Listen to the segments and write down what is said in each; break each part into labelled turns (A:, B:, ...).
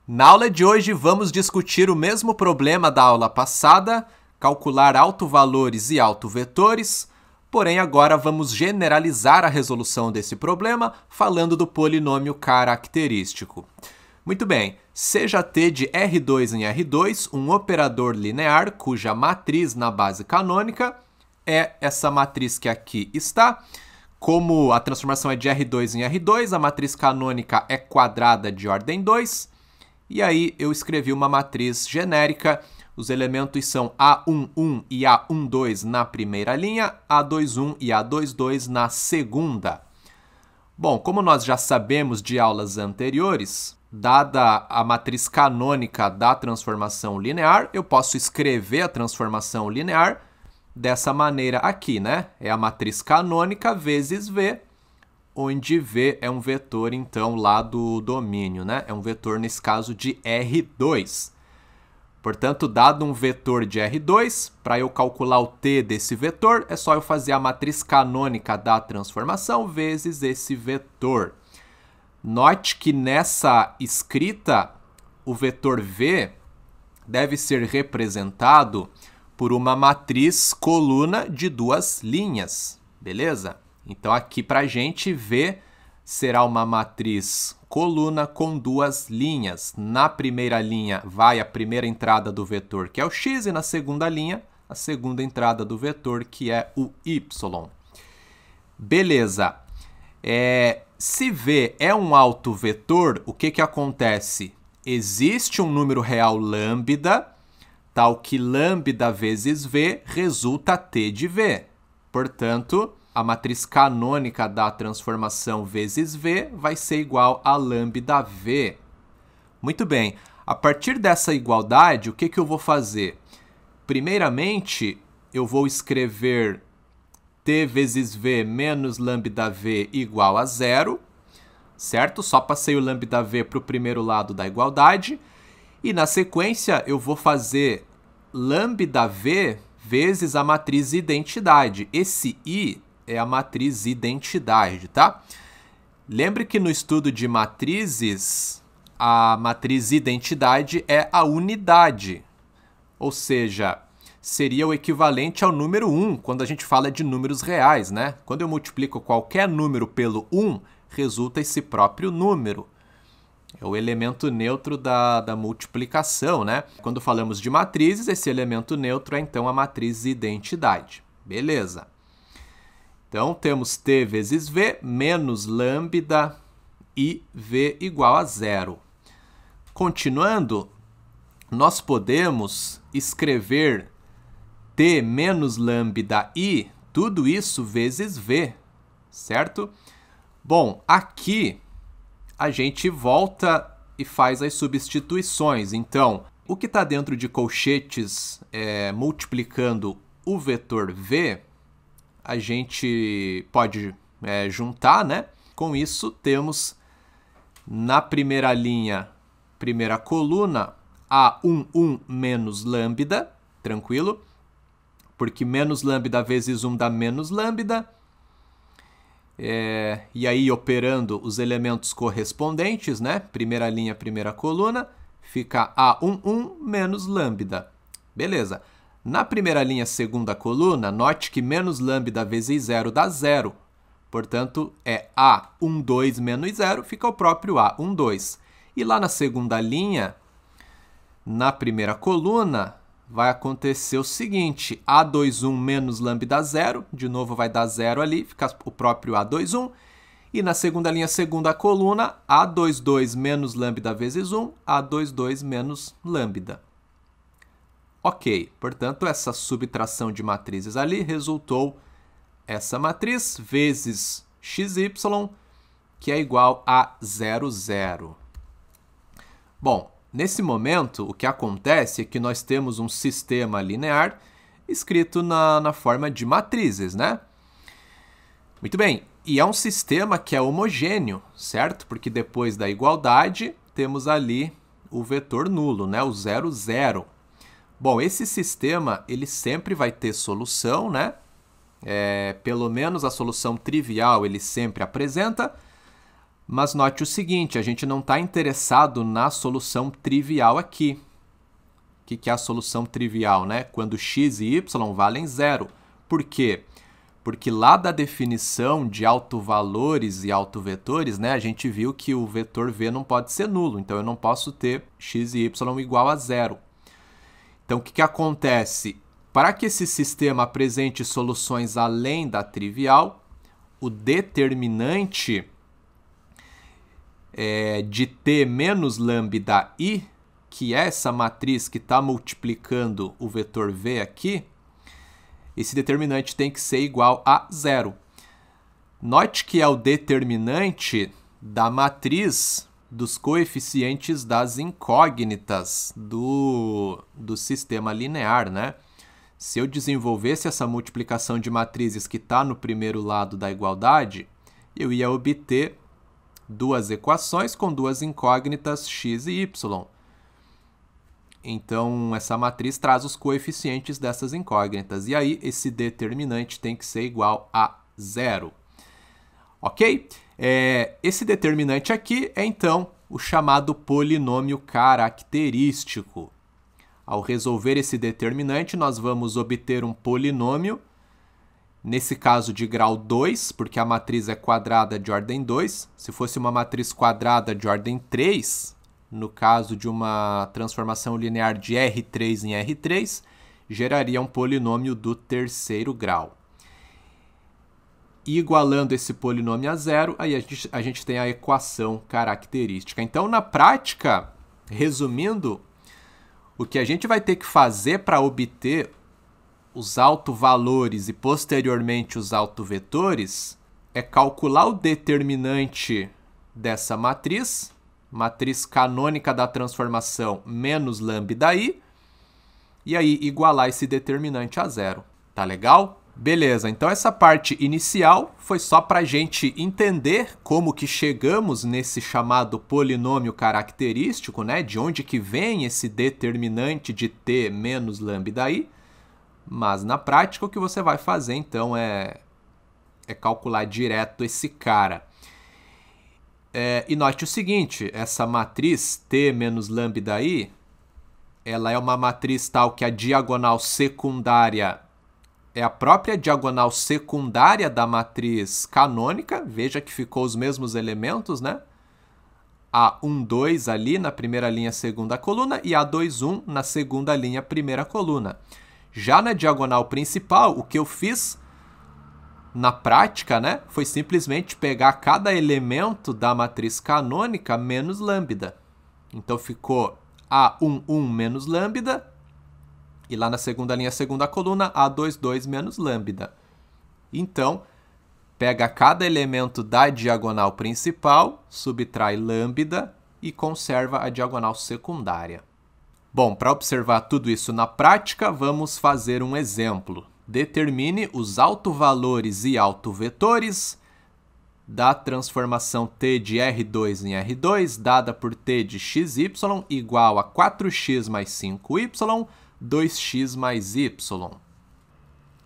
A: Na aula de hoje vamos discutir o mesmo problema da aula passada, calcular autovalores e autovetores, porém agora vamos generalizar a resolução desse problema falando do polinômio característico. Muito bem, seja t de R2 em R2 um operador linear cuja matriz na base canônica é essa matriz que aqui está. Como a transformação é de R2 em R2, a matriz canônica é quadrada de ordem 2, e aí eu escrevi uma matriz genérica. Os elementos são A11 e A12 na primeira linha, A21 e A22 na segunda. Bom, como nós já sabemos de aulas anteriores, dada a matriz canônica da transformação linear, eu posso escrever a transformação linear dessa maneira aqui, né? É a matriz canônica vezes V, onde V é um vetor, então, lá do domínio, né? É um vetor, nesse caso, de R2. Portanto, dado um vetor de R2, para eu calcular o t desse vetor, é só eu fazer a matriz canônica da transformação vezes esse vetor. Note que nessa escrita, o vetor V deve ser representado por uma matriz coluna de duas linhas, beleza? Então, aqui para a gente, V será uma matriz coluna com duas linhas. Na primeira linha vai a primeira entrada do vetor, que é o x, e na segunda linha, a segunda entrada do vetor, que é o y. Beleza. Se V é um autovetor, o que acontece? Existe um número real lambda, tal que lambda vezes V resulta t de V. Portanto, a matriz canônica da transformação vezes V vai ser igual a lambda V. Muito bem, a partir dessa igualdade, o que eu vou fazer? Primeiramente, eu vou escrever t vezes V menos lambda V igual a zero, certo? Só passei o lambda V para o primeiro lado da igualdade. E na sequência, eu vou fazer lambda V vezes a matriz identidade. Esse I é a matriz identidade, tá? Lembre que no estudo de matrizes, a matriz identidade é a unidade. Ou seja, seria o equivalente ao número 1, quando a gente fala de números reais, né? Quando eu multiplico qualquer número pelo 1, resulta esse próprio número. É o elemento neutro da multiplicação, né? Quando falamos de matrizes, esse elemento neutro é então a matriz identidade. Beleza. Então, temos t vezes V menos lambda e V igual a zero. Continuando, nós podemos escrever t menos lambda i, tudo isso vezes V, certo? Bom, aqui a gente volta e faz as substituições. Então, o que está dentro de colchetes multiplicando o vetor V, a gente pode juntar, né? Com isso, temos na primeira linha, primeira coluna, A11 menos lambda, tranquilo? Porque menos lambda vezes 1 dá menos lambda. E aí, operando os elementos correspondentes, né? Primeira linha, primeira coluna, fica A11 menos lambda. Beleza. Na primeira linha, segunda coluna, note que menos lambda vezes zero dá zero. Portanto, é A12 menos zero, fica o próprio A12. E lá na segunda linha, na primeira coluna, vai acontecer o seguinte, A21 menos lambda zero, de novo vai dar zero ali, fica o próprio A21. E na segunda linha, segunda coluna, A22 menos lambda vezes 1, A22 menos lambda. Ok, portanto, essa subtração de matrizes ali resultou essa matriz vezes xy, que é igual a 0, 0. Bom, nesse momento, o que acontece é que nós temos um sistema linear escrito na forma de matrizes, né? Muito bem, e é um sistema que é homogêneo, certo? Porque depois da igualdade, temos ali o vetor nulo, né? O 0, 0. Bom, esse sistema, ele sempre vai ter solução, né? Pelo menos a solução trivial ele sempre apresenta, Mas note o seguinte, a gente não está interessado na solução trivial aqui. O que é a solução trivial, né? Quando x e y valem zero. Por quê? Porque lá da definição de autovalores e autovetores, né, a gente viu que o vetor v não pode ser nulo. Então, eu não posso ter x e y igual a zero. Então, o que acontece? Para que esse sistema apresente soluções além da trivial, o determinante de t menos lambda i, que é essa matriz que está multiplicando o vetor v aqui, esse determinante tem que ser igual a zero. Note que é o determinante da matriz dos coeficientes das incógnitas do sistema linear, né? Se eu desenvolvesse essa multiplicação de matrizes que está no primeiro lado da igualdade, eu ia obter duas equações com duas incógnitas x e y. Então, essa matriz traz os coeficientes dessas incógnitas. E aí, esse determinante tem que ser igual a zero. Ok? Esse determinante aqui é, então, o chamado polinômio característico. Ao resolver esse determinante, nós vamos obter um polinômio, nesse caso de grau 2, porque a matriz é quadrada de ordem 2. Se fosse uma matriz quadrada de ordem 3, no caso de uma transformação linear de R3 em R3, geraria um polinômio do terceiro grau. E igualando esse polinômio a zero, aí a gente tem a equação característica. Então, na prática, resumindo, o que a gente vai ter que fazer para obter os autovalores e posteriormente os autovetores é calcular o determinante dessa matriz canônica da transformação menos lambda i, e aí igualar esse determinante a zero. Tá legal? Beleza, então essa parte inicial foi só para a gente entender como que chegamos nesse chamado polinômio característico, né? De onde que vem esse determinante de t menos lambda i. Mas na prática o que você vai fazer então é calcular direto esse cara. E note o seguinte, essa matriz t menos lambda i, ela é uma matriz tal que a diagonal secundária é a própria diagonal secundária da matriz canônica. Veja que ficou os mesmos elementos, né? A1, 2 ali na primeira linha, segunda coluna, e A2, 1 na segunda linha, primeira coluna. Já na diagonal principal, o que eu fiz na prática, né, foi simplesmente pegar cada elemento da matriz canônica menos lambda. Então ficou A1, 1 menos lambda, e lá na segunda linha, segunda coluna, A2, 2 menos lambda. Então, pega cada elemento da diagonal principal, subtrai lambda e conserva a diagonal secundária. Bom, para observar tudo isso na prática, vamos fazer um exemplo. Determine os autovalores e autovetores da transformação t de R2 em R2, dada por t de xy igual a 4x mais 5y, 2x mais y.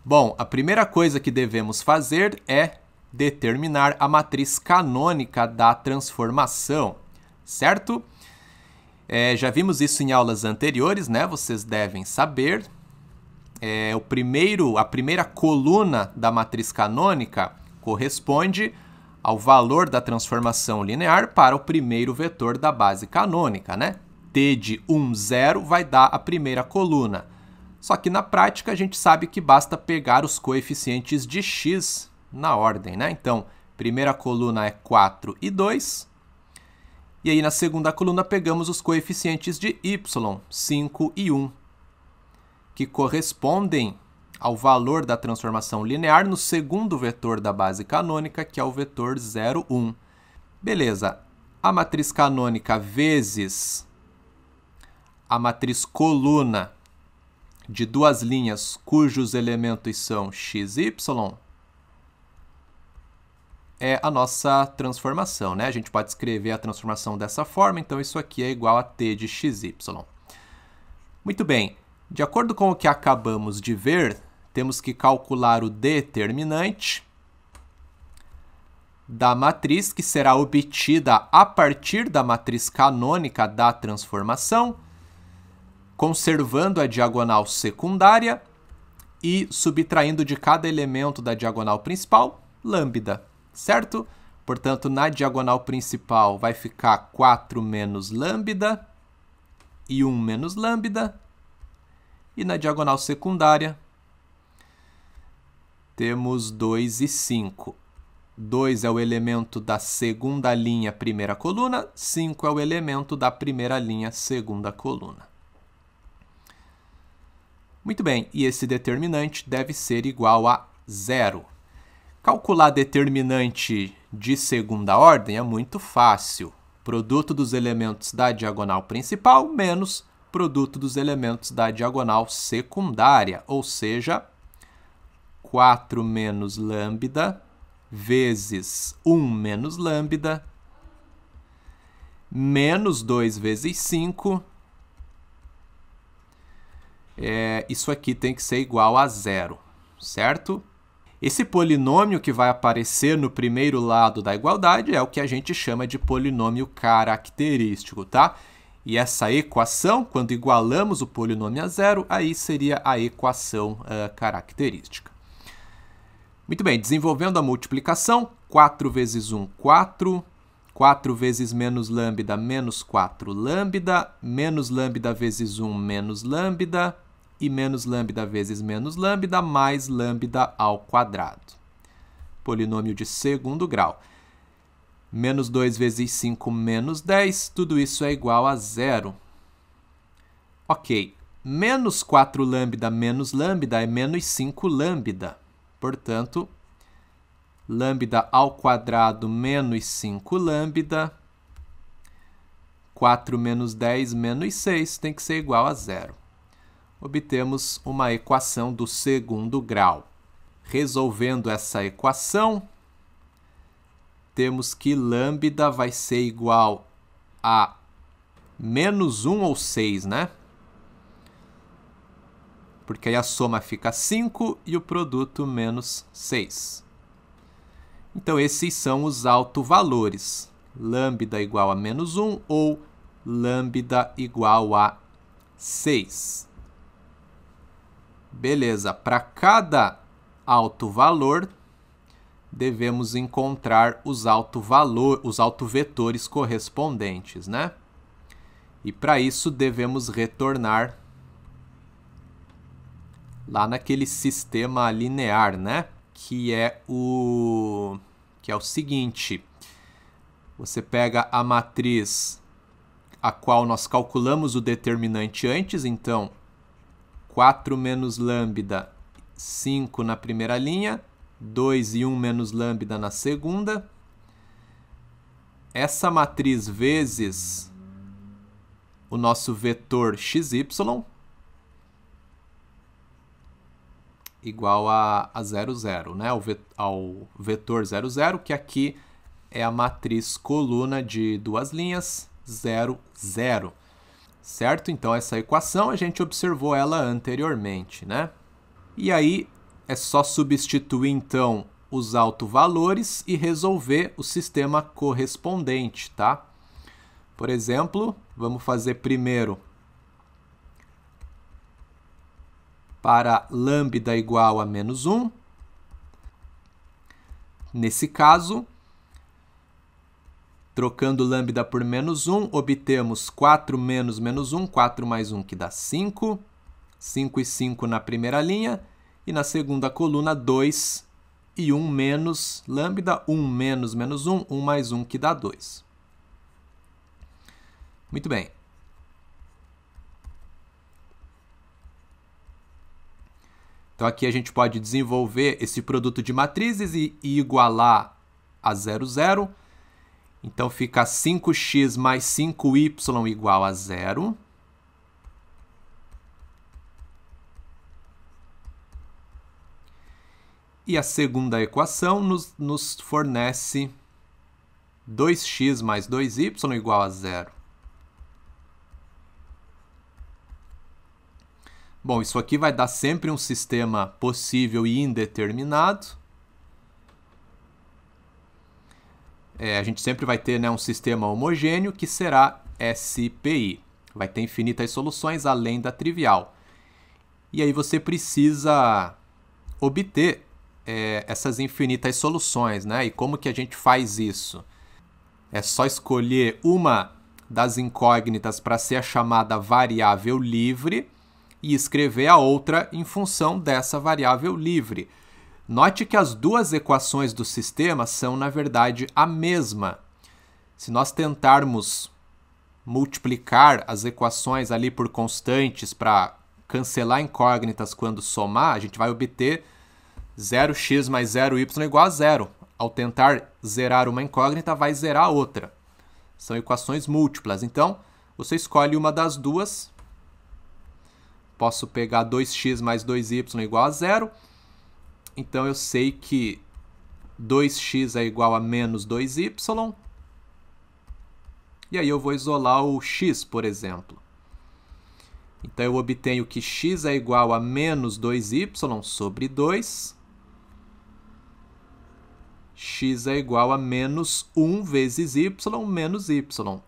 A: Bom, a primeira coisa que devemos fazer é determinar a matriz canônica da transformação, certo? Já vimos isso em aulas anteriores, né? Vocês devem saber. A primeira coluna da matriz canônica corresponde ao valor da transformação linear para o primeiro vetor da base canônica, né? T de 1, 0 vai dar a primeira coluna. Só que na prática a gente sabe que basta pegar os coeficientes de x na ordem, né? Então, primeira coluna é 4 e 2. E aí na segunda coluna pegamos os coeficientes de y, 5 e 1, que correspondem ao valor da transformação linear no segundo vetor da base canônica, que é o vetor 0, 1. Beleza, a matriz canônica vezes a matriz coluna de duas linhas cujos elementos são x e y é a nossa transformação, né? A gente pode escrever a transformação dessa forma, então isso aqui é igual a t de xy. Muito bem, de acordo com o que acabamos de ver, temos que calcular o determinante da matriz, que será obtida a partir da matriz canônica da transformação, conservando a diagonal secundária e subtraindo de cada elemento da diagonal principal, lambda, certo? Portanto, na diagonal principal vai ficar 4 menos lambda e 1 menos lambda. E na diagonal secundária, temos 2 e 5. 2 é o elemento da segunda linha, primeira coluna. 5 é o elemento da primeira linha, segunda coluna. Muito bem, e esse determinante deve ser igual a 0. Calcular determinante de segunda ordem é muito fácil. Produto dos elementos da diagonal principal menos produto dos elementos da diagonal secundária, ou seja, 4 menos lambda vezes 1 menos lambda menos 2 vezes 5. Isso aqui tem que ser igual a 0, certo? Esse polinômio que vai aparecer no primeiro lado da igualdade é o que a gente chama de polinômio característico, tá? E essa equação, quando igualamos o polinômio a 0, aí seria a equação característica. Muito bem, desenvolvendo a multiplicação, 4 vezes 1, 4. 4 vezes menos lambda, menos 4 lambda. Menos lambda vezes 1, menos lambda. E menos lambda vezes menos lambda, mais lambda ao quadrado. Polinômio de segundo grau. Menos 2 vezes 5, menos 10. Tudo isso é igual a 0. Ok. Menos 4 lambda menos lambda é menos 5 lambda. Portanto, lambda ao quadrado menos 5 lambda. 4 menos 10 menos 6 tem que ser igual a 0. Obtemos uma equação do segundo grau. Resolvendo essa equação, temos que lambda vai ser igual a menos 1 ou 6, né? Porque aí a soma fica 5 e o produto menos 6. Então, esses são os autovalores. Lambda igual a menos 1 ou lambda igual a 6. Beleza, para cada autovalor, devemos encontrar os autovetores correspondentes, né? E para isso, devemos retornar lá naquele sistema linear, né? Que é o seguinte. Você pega a matriz a qual nós calculamos o determinante antes, então 4 menos lambda, 5 na primeira linha, 2 e 1 menos lambda na segunda. Essa matriz vezes o nosso vetor xy igual a 0, 0, né? Ao vetor 0, 0, que aqui é a matriz coluna de duas linhas, 0, 0. Certo? Então, essa equação a gente observou ela anteriormente, né? E aí, é só substituir, então, os autovalores e resolver o sistema correspondente, tá? Por exemplo, vamos fazer primeiro para lambda igual a menos 1. Nesse caso, trocando lambda por menos 1, obtemos 4 menos menos 1, 4 mais 1, que dá 5. 5 e 5 na primeira linha. E na segunda coluna, 2 e 1 menos lambda, 1 menos menos 1, 1 mais 1, que dá 2. Muito bem. Então, aqui a gente pode desenvolver esse produto de matrizes e igualar a 0, 0. Então, fica 5x mais 5y igual a 0. E a segunda equação nos fornece 2x mais 2y igual a 0. Bom, isso aqui vai dar sempre um sistema possível e indeterminado. a gente sempre vai ter, né, um sistema homogêneo que será SPI. Vai ter infinitas soluções além da trivial. E aí você precisa obter essas infinitas soluções, né? E como que a gente faz isso? É só escolher uma das incógnitas para ser a chamada variável livre e escrever a outra em função dessa variável livre. Note que as duas equações do sistema são, na verdade, a mesma. Se nós tentarmos multiplicar as equações ali por constantes para cancelar incógnitas quando somar, a gente vai obter 0x mais 0y igual a 0. Ao tentar zerar uma incógnita, vai zerar a outra. São equações múltiplas. Então, você escolhe uma das duas. Posso pegar 2x mais 2y igual a 0. Então, eu sei que 2x é igual a menos 2y. E aí eu vou isolar o x, por exemplo. Então, eu obtenho que x é igual a menos 2y sobre 2. X é igual a menos 1 vezes y menos y.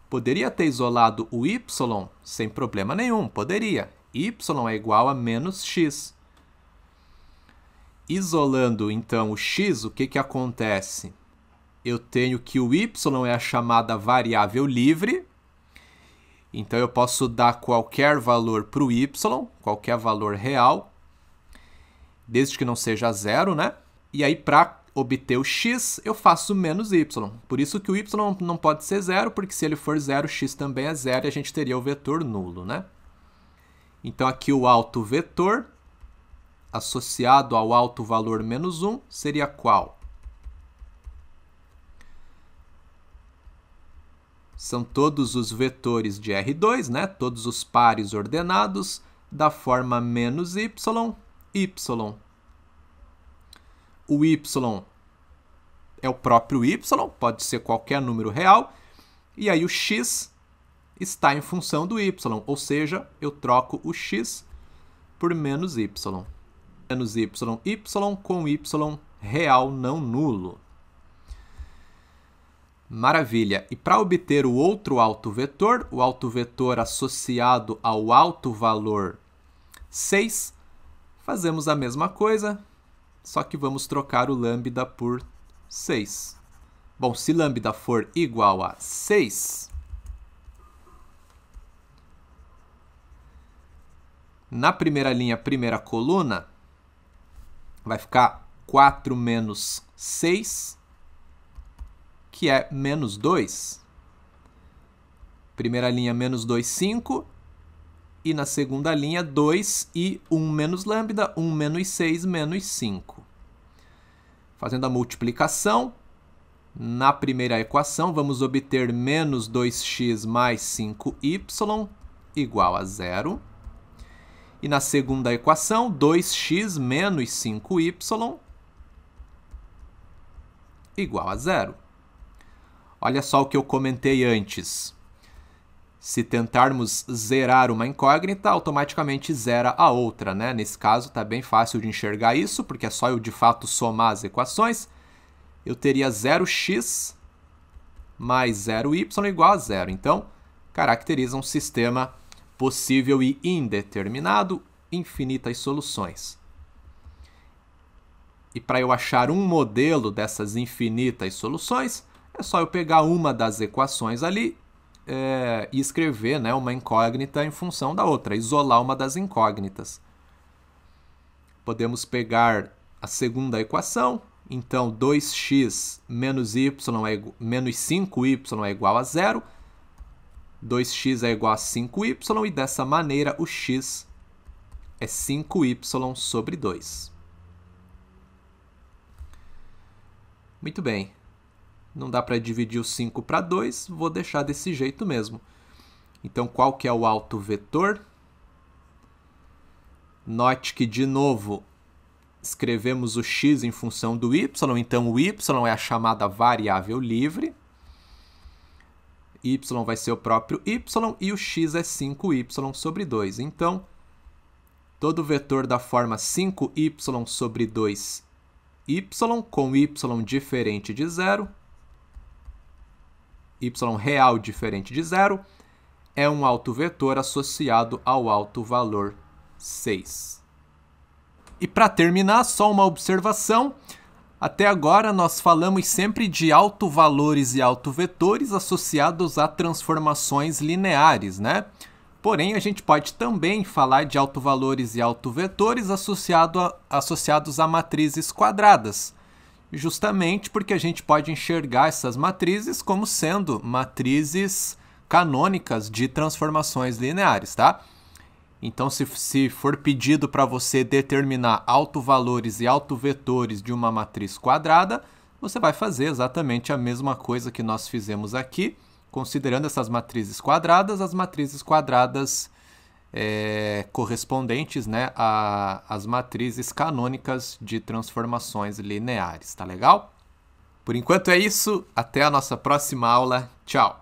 A: Poderia ter isolado o y sem problema nenhum, poderia. Y é igual a menos x. Isolando, então, o x, o que acontece? Eu tenho que o y é a chamada variável livre. Então, eu posso dar qualquer valor para o y, qualquer valor real, desde que não seja zero, né? E aí, para obter o x, eu faço menos y. Por isso que o y não pode ser zero, porque se ele for zero, x também é zero e a gente teria o vetor nulo, né? Então, aqui o alto vetor associado ao alto valor menos 1 seria qual? São todos os vetores de R2, né? Todos os pares ordenados da forma menos y, y. O y é o próprio y, pode ser qualquer número real. E aí o x está em função do y, ou seja, eu troco o x por menos y. Menos y com y real não nulo. Maravilha! E para obter o outro alto vetor associado ao alto valor 6, fazemos a mesma coisa, só que vamos trocar o lambda por 6. Bom, se lambda for igual a 6, na primeira linha, primeira coluna, vai ficar 4 menos 6, que é menos 2. Primeira linha, menos 2, 5. E na segunda linha, 2 e 1 menos lambda, 1 menos 6, menos 5. Fazendo a multiplicação, na primeira equação, vamos obter menos 2x mais 5y igual a 0. E na segunda equação, 2x menos 5y igual a 0. Olha só o que eu comentei antes. Se tentarmos zerar uma incógnita, automaticamente zera a outra, né? Nesse caso, está bem fácil de enxergar isso, porque é só eu, de fato, somar as equações. Eu teria 0x mais 0y igual a 0. Então, caracteriza um sistema possível e indeterminado, infinitas soluções. E para eu achar um modelo dessas infinitas soluções, é só eu pegar uma das equações ali e escrever, né, uma incógnita em função da outra, isolar uma das incógnitas. Podemos pegar a segunda equação, então 2x menos 5y é igual a 0, 2x é igual a 5y, e dessa maneira o x é 5y sobre 2. Muito bem. Não dá para dividir o 5 para 2, vou deixar desse jeito mesmo. Então, qual que é o alto vetor? Note que, de novo, escrevemos o x em função do y, então o y é a chamada variável livre. Y vai ser o próprio y e o x é 5y sobre 2. Então, todo vetor da forma 5y sobre 2y com y diferente de 0 y real diferente de zero é um autovetor associado ao alto valor 6. E para terminar, só uma observação. Até agora nós falamos sempre de autovalores e autovetores associados a transformações lineares, né? Porém, a gente pode também falar de autovalores e autovetores associados a matrizes quadradas, justamente porque a gente pode enxergar essas matrizes como sendo matrizes canônicas de transformações lineares, tá? Então, se for pedido para você determinar autovalores e autovetores de uma matriz quadrada, você vai fazer exatamente a mesma coisa que nós fizemos aqui, considerando essas matrizes quadradas, as matrizes quadradas correspondentes, né, às matrizes canônicas de transformações lineares, tá legal? Por enquanto é isso, até a nossa próxima aula, tchau!